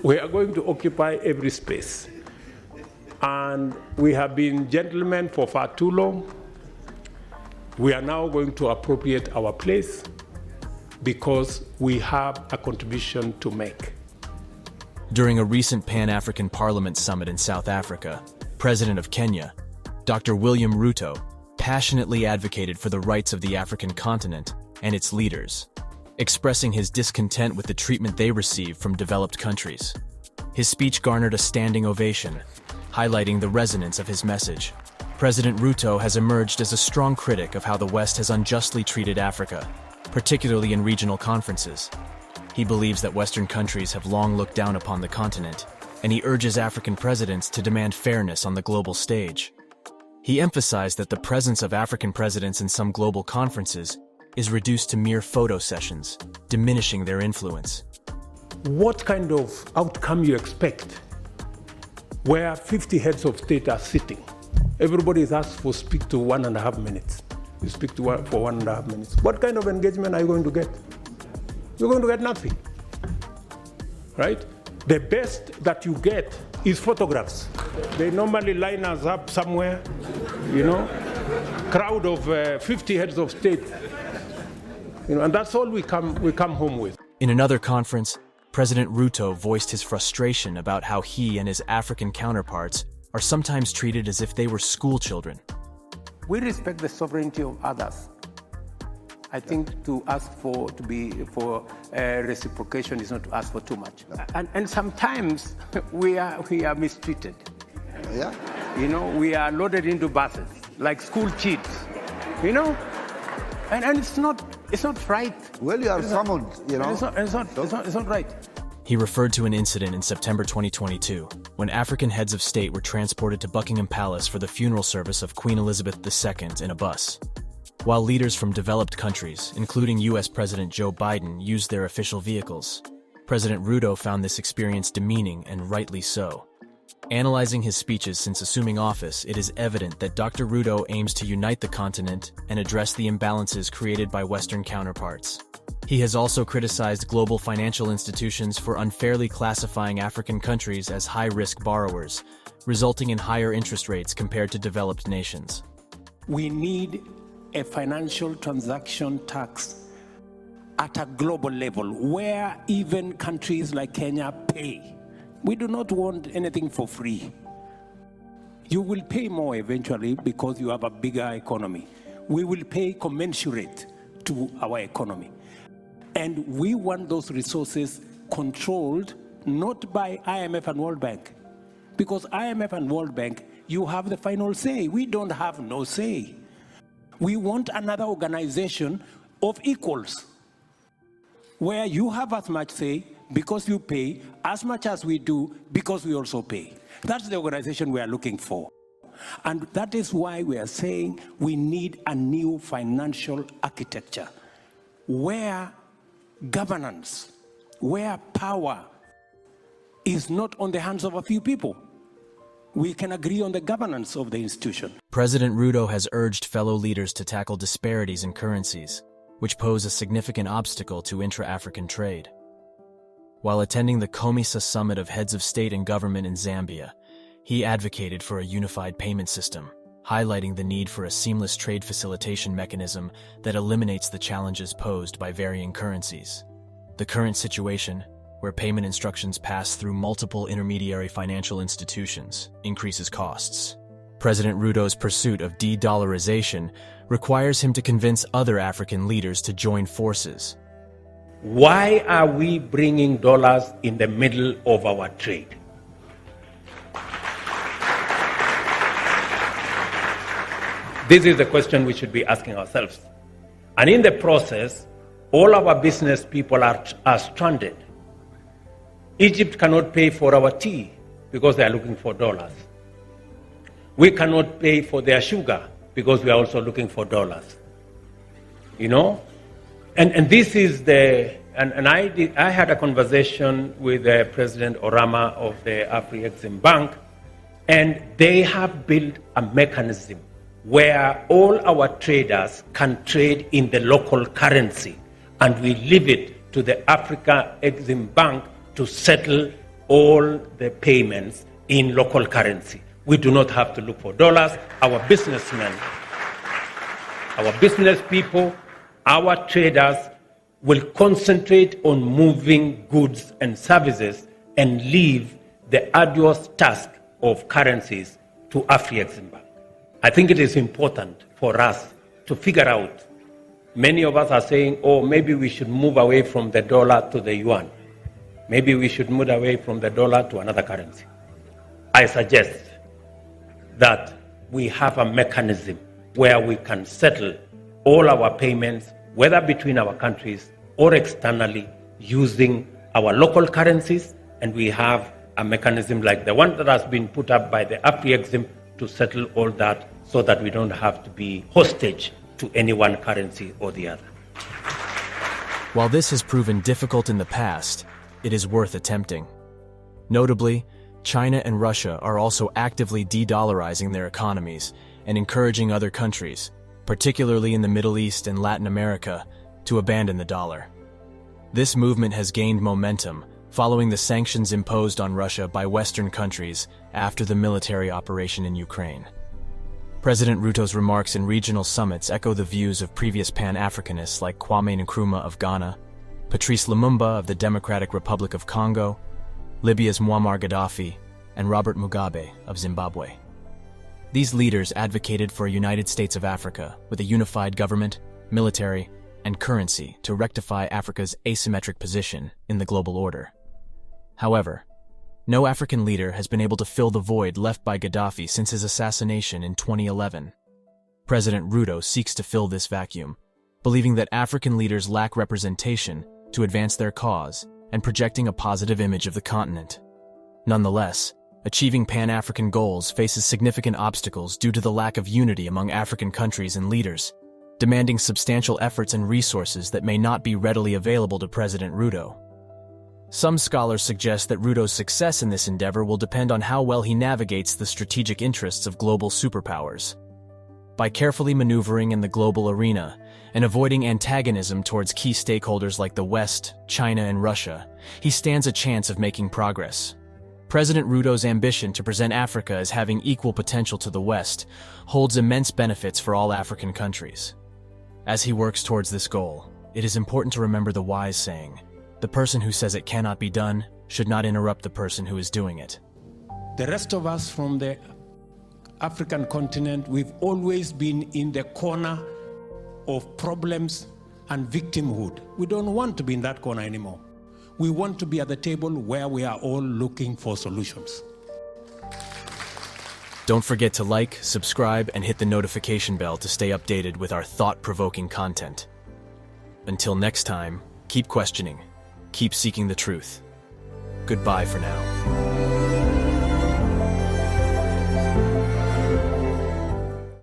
We are going to occupy every space. And we have been gentlemen for far too long. We are now going to appropriate our place because we have a contribution to make. During a recent Pan-African Parliament summit in South Africa, President of Kenya, Dr. William Ruto, passionately advocated for the rights of the African continent and its leaders, expressing his discontent with the treatment they receive from developed countries. His speech garnered a standing ovation, highlighting the resonance of his message. President Ruto has emerged as a strong critic of how the West has unjustly treated Africa, particularly in regional conferences. He believes that Western countries have long looked down upon the continent, and he urges African presidents to demand fairness on the global stage. He emphasized that the presence of African presidents in some global conferences is reduced to mere photo sessions, diminishing their influence. What kind of outcome you expect where 50 heads of state are sitting? Everybody is asked to speak to 1.5 minutes. You speak to one for 1.5 minutes. What kind of engagement are you going to get? You're going to get nothing, right? The best that you get is photographs. They normally line us up somewhere, crowd of 50 heads of state, and that's all we come home with. In another conference, President Ruto voiced his frustration about how he and his African counterparts are sometimes treated as if they were school children. We respect the sovereignty of others. I think to ask for reciprocation is not to ask for too much. And sometimes we are mistreated. Yeah. We are loaded into buses like school kids. And it's not right. Well, you are summoned, It's not right. He referred to an incident in September 2022 when African heads of state were transported to Buckingham Palace for the funeral service of Queen Elizabeth II in a bus. While leaders from developed countries, including US President Joe Biden, used their official vehicles, President Ruto found this experience demeaning, and rightly so. Analyzing his speeches since assuming office, it is evident that Dr. Ruto aims to unite the continent and address the imbalances created by Western counterparts. He has also criticized global financial institutions for unfairly classifying African countries as high-risk borrowers, resulting in higher interest rates compared to developed nations. We need a financial transaction tax at a global level where even countries like Kenya pay. We do not want anything for free. You will pay more eventually because you have a bigger economy. We will pay commensurate to our economy. And we want those resources controlled not by IMF and World Bank. Because IMF and World Bank, you have the final say. We don't have no say. We want another organization of equals, where you have as much say because you pay, as much as we do because we also pay. That's the organization we are looking for. And that is why we are saying we need a new financial architecture, where governance, where power is not on the hands of a few people. We can agree on the governance of the institution. President Ruto has urged fellow leaders to tackle disparities in currencies, which pose a significant obstacle to intra-African trade. While attending the COMESA Summit of Heads of State and Government in Zambia, he advocated for a unified payment system, highlighting the need for a seamless trade facilitation mechanism that eliminates the challenges posed by varying currencies. The current situation, where payment instructions pass through multiple intermediary financial institutions, increases costs. President Ruto's pursuit of de-dollarization requires him to convince other African leaders to join forces. Why are we bringing dollars in the middle of our trade? This is the question we should be asking ourselves. And in the process, all our business people are stranded. Egypt cannot pay for our tea because they are looking for dollars. We cannot pay for their sugar because we are also looking for dollars. And this is I had a conversation with President Orama of the Afri-Exim Bank, and they have built a mechanism where all our traders can trade in the local currency, and we leave it to the Africa Exim Bank to settle all the payments in local currency. We do not have to look for dollars. Our businessmen, our business people, our traders will concentrate on moving goods and services and leave the arduous task of currencies to Afreximbank. I think it is important for us to figure out. Many of us are saying, oh, maybe we should move away from the dollar to the yuan. Maybe we should move away from the dollar to another currency. I suggest that we have a mechanism where we can settle all our payments, whether between our countries or externally, using our local currencies, and we have a mechanism like the one that has been put up by the Afrexim to settle all that so that we don't have to be hostage to any one currency or the other. While this has proven difficult in the past, it is worth attempting. Notably, China and Russia are also actively de-dollarizing their economies and encouraging other countries, particularly in the Middle East and Latin America, to abandon the dollar. This movement has gained momentum following the sanctions imposed on Russia by Western countries after the military operation in Ukraine. President Ruto's remarks in regional summits echo the views of previous Pan-Africanists like Kwame Nkrumah of Ghana, Patrice Lumumba of the Democratic Republic of Congo, Libya's Muammar Gaddafi, and Robert Mugabe of Zimbabwe. These leaders advocated for a United States of Africa with a unified government, military, and currency to rectify Africa's asymmetric position in the global order. However, no African leader has been able to fill the void left by Gaddafi since his assassination in 2011. President Ruto seeks to fill this vacuum, believing that African leaders lack representation to advance their cause and projecting a positive image of the continent. Nonetheless, achieving Pan-African goals faces significant obstacles due to the lack of unity among African countries and leaders, demanding substantial efforts and resources that may not be readily available to President Ruto. Some scholars suggest that Ruto's success in this endeavor will depend on how well he navigates the strategic interests of global superpowers. By carefully maneuvering in the global arena and avoiding antagonism towards key stakeholders like the West, China, and Russia, he stands a chance of making progress. President Ruto's ambition to present Africa as having equal potential to the West holds immense benefits for all African countries. As he works towards this goal, it is important to remember the wise saying, "The person who says it cannot be done should not interrupt the person who is doing it." The rest of us from the African continent, we've always been in the corner of problems and victimhood. We don't want to be in that corner anymore. We want to be at the table where we are all looking for solutions. Don't forget to like, subscribe, and hit the notification bell to stay updated with our thought-provoking content. Until next time, keep questioning, keep seeking the truth. Goodbye for now.